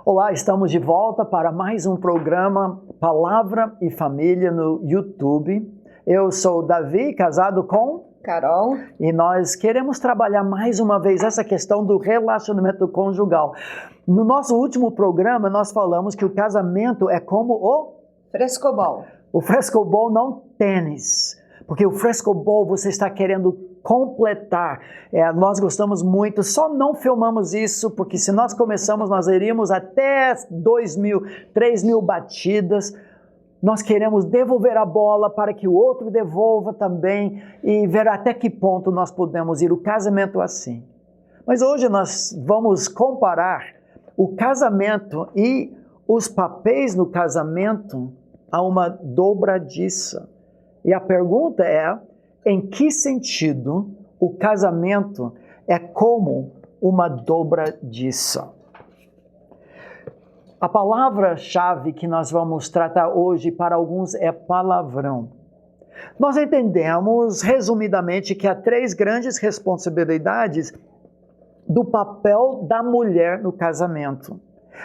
Olá, estamos de volta para mais um programa Palavra e Família no YouTube. Eu sou Davi, casado com Carol. E nós queremos trabalhar mais uma vez essa questão do relacionamento conjugal. No nosso último programa, nós falamos que o casamento é como o frescobol. O frescobol, não tênis. Porque o frescobol você está querendo completar. Nós gostamos muito, só não filmamos isso, porque se nós começamos, nós iríamos até 2.000, 3.000 batidas. Nós queremos devolver a bola para que o outro devolva também e ver até que ponto nós podemos ir. O casamento assim. Mas hoje nós vamos comparar o casamento e os papéis no casamento a uma dobradiça. E a pergunta é, em que sentido o casamento é como uma dobradiça? A palavra-chave que nós vamos tratar hoje para alguns é palavrão. Nós entendemos, resumidamente, que há 3 grandes responsabilidades do papel da mulher no casamento.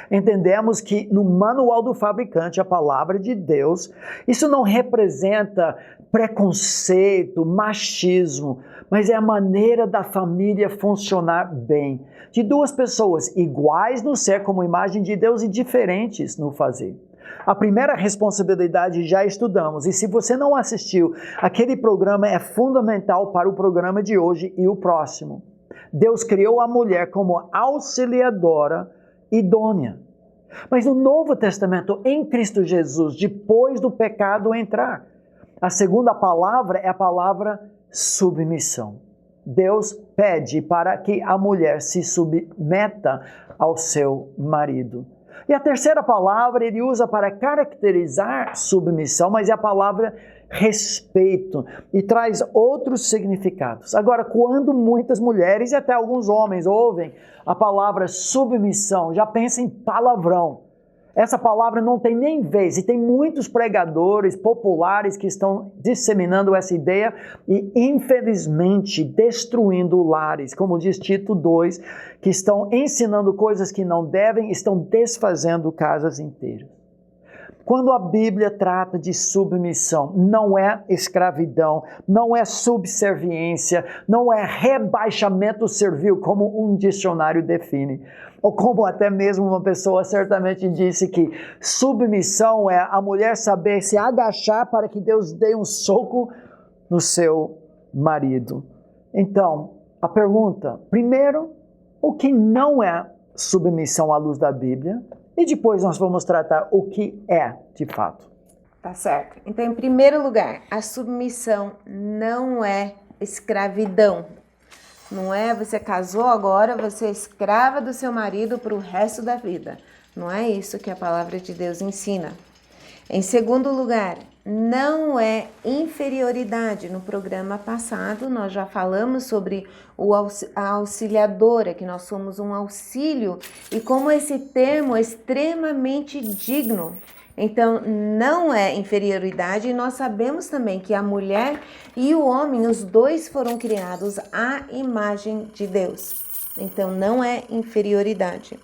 Entendemos que no manual do fabricante, a palavra de Deus, isso não representa preconceito, machismo, mas é a maneira da família funcionar bem. De 2 pessoas iguais no ser como imagem de Deus e diferentes no fazer. A primeira responsabilidade já estudamos, e se você não assistiu, aquele programa é fundamental para o programa de hoje e o próximo. Deus criou a mulher como auxiliadora idônea. Mas no Novo Testamento, em Cristo Jesus, depois do pecado entrar, a segunda palavra é a palavra submissão. Deus pede para que a mulher se submeta ao seu marido. E a terceira palavra ele usa para caracterizar submissão, mas é a palavra respeito e traz outros significados. Agora, quando muitas mulheres e até alguns homens ouvem a palavra submissão, já pensam em palavrão. Essa palavra não tem nem vez, e tem muitos pregadores populares que estão disseminando essa ideia e, infelizmente, destruindo lares, como diz Tito 2, que estão ensinando coisas que não devem, estão desfazendo casas inteiras. Quando a Bíblia trata de submissão, não é escravidão, não é subserviência, não é rebaixamento servil, como um dicionário define. Ou como até mesmo uma pessoa certamente disse que submissão é a mulher saber se agachar para que Deus dê um soco no seu marido. Então, a pergunta, primeiro, o que não é submissão à luz da Bíblia? E depois nós vamos tratar o que é de fato. Tá certo. Então, em primeiro lugar, a submissão não é escravidão. Não é você casou agora, você é escrava do seu marido para o resto da vida. Não é isso que a palavra de Deus ensina. Em segundo lugar, não é inferioridade. No programa passado, nós já falamos sobre a auxiliadora, que nós somos um auxílio, e como esse termo é extremamente digno. Então, não é inferioridade, e nós sabemos também que a mulher e o homem, os dois foram criados à imagem de Deus. Então, não é inferioridade.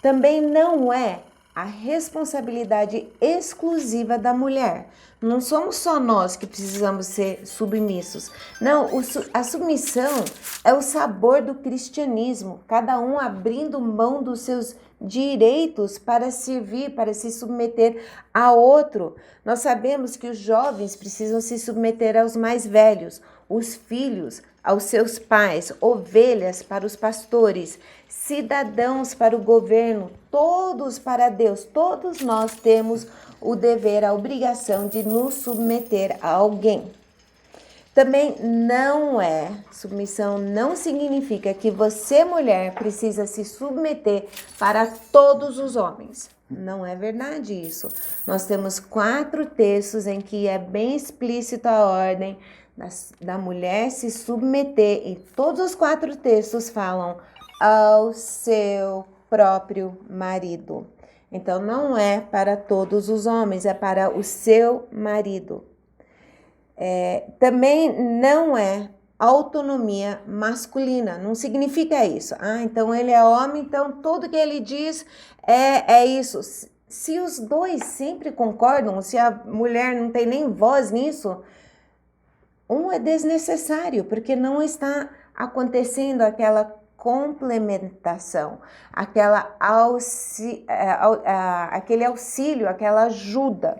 Também não é a responsabilidade exclusiva da mulher. Não somos só nós que precisamos ser submissos. Não, a submissão é o sabor do cristianismo, cada um abrindo mão dos seus direitos para servir, para se submeter a outro. Nós sabemos que os jovens precisam se submeter aos mais velhos, os filhos aos seus pais, ovelhas para os pastores, cidadãos para o governo, todos para Deus. Todos nós temos o dever, a obrigação de nos submeter a alguém. Também submissão não significa que você, mulher, precisa se submeter para todos os homens. Não é verdade isso. Nós temos 4 textos em que é bem explícita a ordem da mulher se submeter, e todos os 4 textos falam ao seu próprio marido. Então, não é para todos os homens, é para o seu marido. Também não é autonomia masculina. Não significa isso. Então ele é homem, então tudo que ele diz é isso. Se os dois sempre concordam, se a mulher não tem nem voz nisso, é desnecessário, porque não está acontecendo aquela complementação, aquele auxílio, aquela ajuda.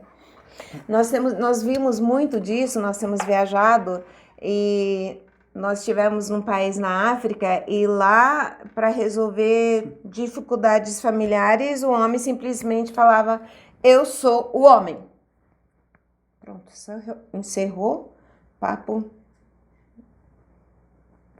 Nós vimos muito disso, nós temos viajado e nós estivemos num país na África e lá, para resolver dificuldades familiares, o homem simplesmente falava, eu sou o homem. Pronto, encerrou, papo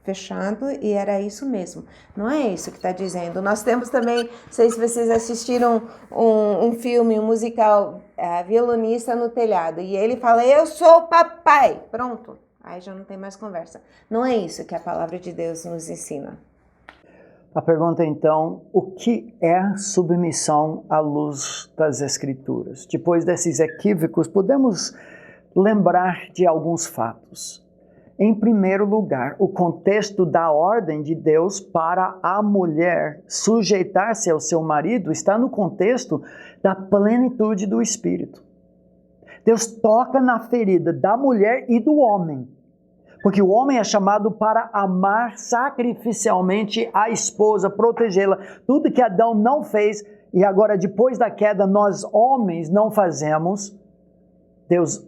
fechado, e era isso mesmo. Não é isso que está dizendo. Nós temos também, não sei se vocês assistiram um filme, um musical, Violonista no Telhado, e ele fala, eu sou o papai. Pronto, aí já não tem mais conversa. Não é isso que a palavra de Deus nos ensina. A pergunta então, o que é submissão à luz das Escrituras? Depois desses equívocos, podemos lembrar de alguns fatos. Em primeiro lugar, o contexto da ordem de Deus para a mulher sujeitar-se ao seu marido está no contexto da plenitude do Espírito. Deus toca na ferida da mulher e do homem, porque o homem é chamado para amar sacrificialmente a esposa, protegê-la. Tudo que Adão não fez, e agora depois da queda nós homens não fazemos, Deus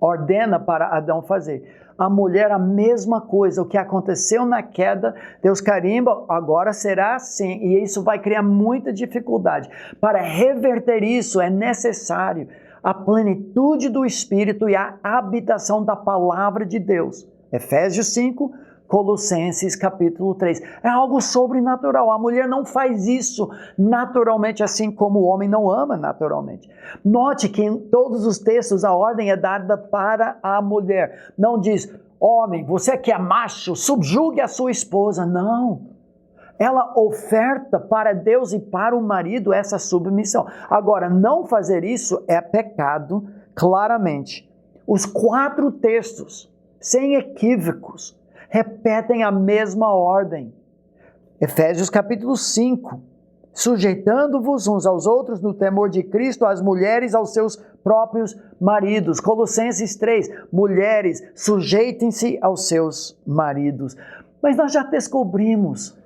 ordena para Adão fazer. A mulher, a mesma coisa, o que aconteceu na queda, Deus carimba, agora será assim, e isso vai criar muita dificuldade. Para reverter isso é necessário a plenitude do Espírito e a habitação da palavra de Deus. Efésios 5, Colossenses capítulo 3. É algo sobrenatural. A mulher não faz isso naturalmente, assim como o homem não ama naturalmente. Note que em todos os textos a ordem é dada para a mulher. Não diz, homem, você que é macho, subjugue a sua esposa. Não. Ela oferta para Deus e para o marido essa submissão. Agora, não fazer isso é pecado, claramente. Os 4 textos, sem equívocos, repetem a mesma ordem. Efésios capítulo 5, sujeitando-vos uns aos outros no temor de Cristo, as mulheres aos seus próprios maridos. Colossenses 3, mulheres, sujeitem-se aos seus maridos. Mas nós já descobrimos,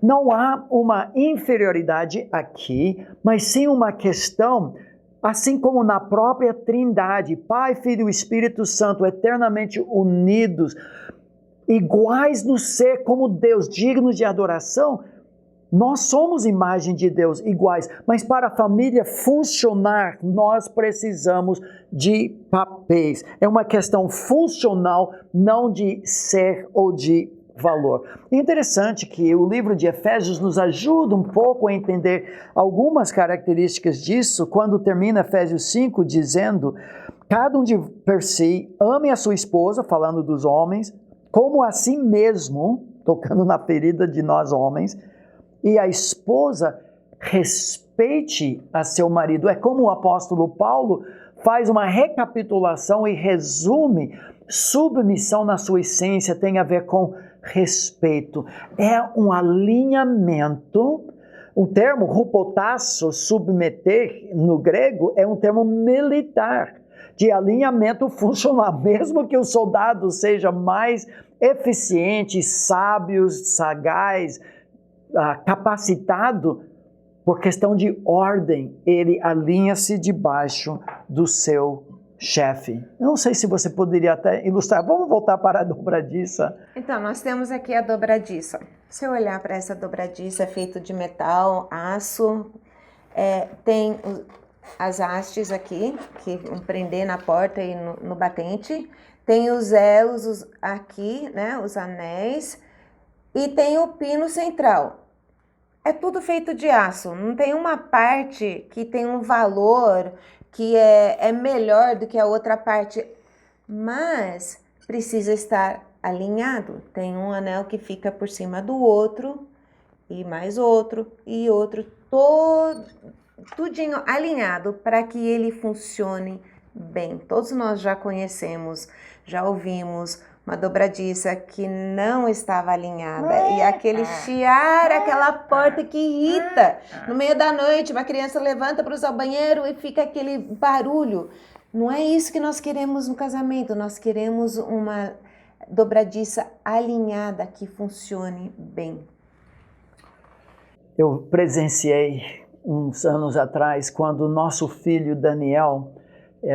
não há uma inferioridade aqui, mas sim uma questão, assim como na própria Trindade, Pai, Filho e Espírito Santo, eternamente unidos, iguais no ser como Deus, dignos de adoração, nós somos imagem de Deus, iguais, mas para a família funcionar, nós precisamos de papéis. É uma questão funcional, não de ser ou de valor. É interessante que o livro de Efésios nos ajuda um pouco a entender algumas características disso, quando termina Efésios 5 dizendo, cada um de per si ame a sua esposa, falando dos homens, como a si mesmo, tocando na ferida de nós homens, e a esposa respeite a seu marido. É como o apóstolo Paulo faz uma recapitulação e resume, submissão na sua essência tem a ver com respeito. É um alinhamento, o termo hupotasso, submeter, no grego, é um termo militar, de alinhamento funcional, mesmo que o soldado seja mais eficiente, sábio, sagaz, capacitado, por questão de ordem, ele alinha-se debaixo do seu chefe. Eu não sei se você poderia até ilustrar. Vamos voltar para a dobradiça. Então, nós temos aqui a dobradiça. Se eu olhar para essa dobradiça, é feito de metal, aço, tem as hastes aqui, que vão prender na porta e no batente. Tem os elos aqui, né, os anéis, e tem o pino central. É tudo feito de aço, não tem uma parte que tem um valor que é melhor do que a outra parte, mas precisa estar alinhado. Tem um anel que fica por cima do outro, e mais outro, e outro, tudinho alinhado para que ele funcione bem. Todos nós já conhecemos, já ouvimos uma dobradiça que não estava alinhada. E aquele chiar, aquela porta que irrita. No meio da noite, uma criança levanta para usar o banheiro e fica aquele barulho. Não é isso que nós queremos no casamento. Nós queremos uma dobradiça alinhada que funcione bem. Eu presenciei uns anos atrás quando o nosso filho Daniel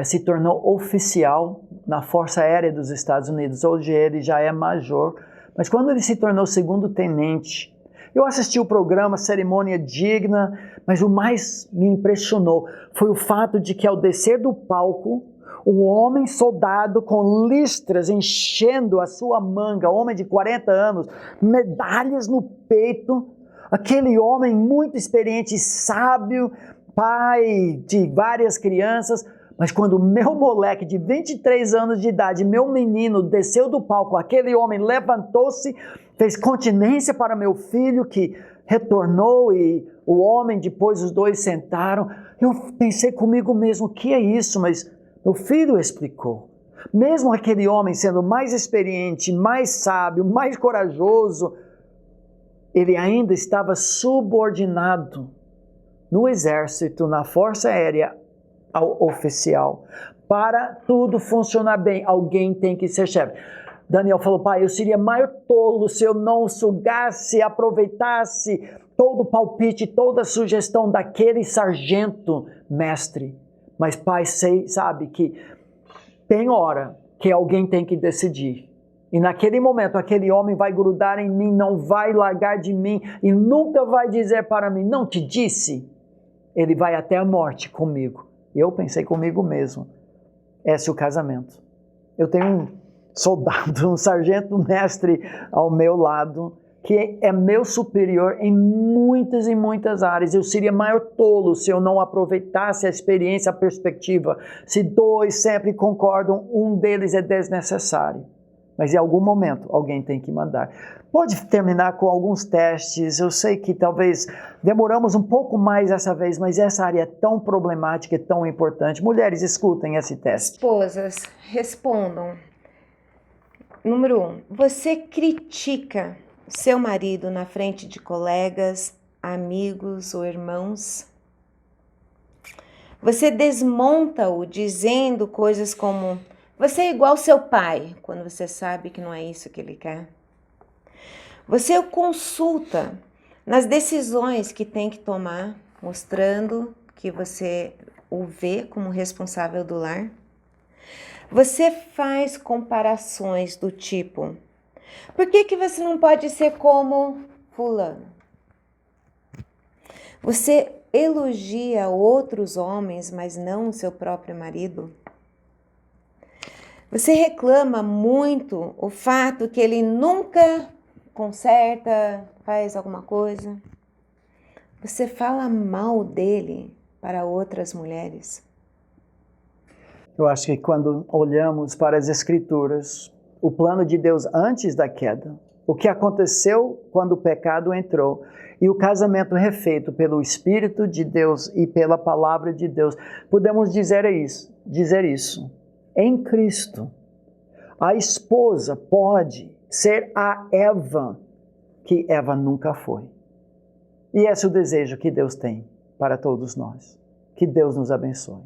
se tornou oficial na Força Aérea dos Estados Unidos. Hoje ele já é major, mas quando ele se tornou segundo tenente, eu assisti o programa, cerimônia digna, mas o mais me impressionou foi o fato de que ao descer do palco, um homem soldado com listras enchendo a sua manga, homem de 40 anos, medalhas no peito, aquele homem muito experiente, sábio, pai de várias crianças. Mas quando o meu moleque de 23 anos de idade, meu menino, desceu do palco, aquele homem levantou-se, fez continência para meu filho, que retornou, e o homem, depois os dois sentaram. Eu pensei comigo mesmo, o que é isso? Mas meu filho explicou. Mesmo aquele homem sendo mais experiente, mais sábio, mais corajoso, ele ainda estava subordinado no exército, na Força Aérea, ao oficial. Para tudo funcionar bem, alguém tem que ser chefe. Daniel falou: pai, eu seria maior tolo se eu não sugasse, aproveitasse todo o palpite, toda a sugestão daquele sargento mestre. Mas pai, sabe que tem hora que alguém tem que decidir. E naquele momento, aquele homem vai grudar em mim, não vai largar de mim e nunca vai dizer para mim, não te disse? Ele vai até a morte comigo. E eu pensei comigo mesmo, esse é o casamento. Eu tenho um soldado, um sargento mestre ao meu lado, que é meu superior em muitas e muitas áreas. Eu seria maior tolo se eu não aproveitasse a experiência, a perspectiva. Se dois sempre concordam, um deles é desnecessário. Mas em algum momento alguém tem que mandar. Pode terminar com alguns testes. Eu sei que talvez demoramos um pouco mais dessa vez, mas essa área é tão problemática e tão importante. Mulheres, escutem esse teste. Esposas, respondam. Número 1. Você critica seu marido na frente de colegas, amigos ou irmãos? Você desmonta-o dizendo coisas como: você é igual seu pai, quando você sabe que não é isso que ele quer. Você o consulta nas decisões que tem que tomar, mostrando que você o vê como responsável do lar. Você faz comparações do tipo: por que você não pode ser como fulano? Você elogia outros homens, mas não o seu próprio marido? Você reclama muito o fato que ele nunca conserta, faz alguma coisa? Você fala mal dele para outras mulheres? Eu acho que quando olhamos para as Escrituras, o plano de Deus antes da queda, o que aconteceu quando o pecado entrou e o casamento refeito pelo Espírito de Deus e pela Palavra de Deus, podemos dizer isso. Em Cristo, a esposa pode ser a Eva que Eva nunca foi. E esse é o desejo que Deus tem para todos nós. Que Deus nos abençoe.